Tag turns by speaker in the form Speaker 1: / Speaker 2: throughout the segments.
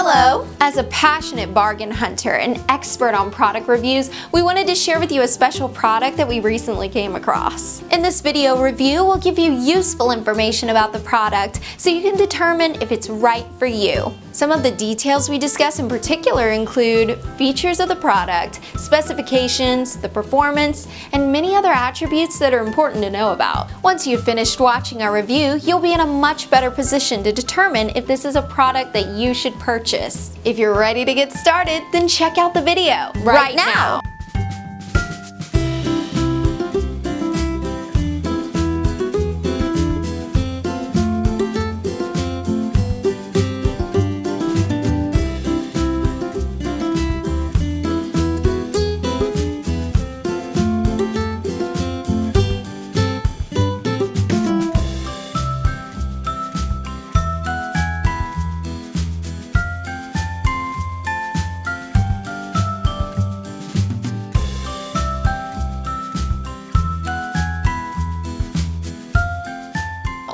Speaker 1: Hello! As a passionate bargain hunter and expert on product reviews, we wanted to share with you a special product that we recently came across. In this video review, we'll give you useful information about the product so you can determine if it's right for you. Some of the details we discuss in particular include features of the product, specifications, the performance, and many other attributes that are important to know about. Once you've finished watching our review, you'll be in a much better position to determine if this is a product that you should purchase. If you're ready to get started, then check out the video right now.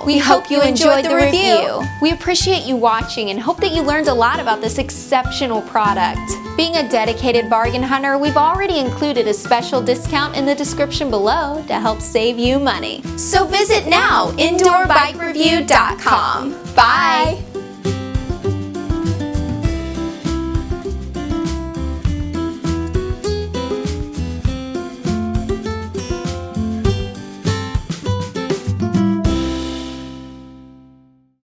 Speaker 1: We hope you enjoyed the review. We appreciate you watching and hope that you learned a lot about this exceptional product. Being a dedicated bargain hunter, we've already included a special discount in the description below to help save you money. So visit now, indoorbikeReview.com. Bye!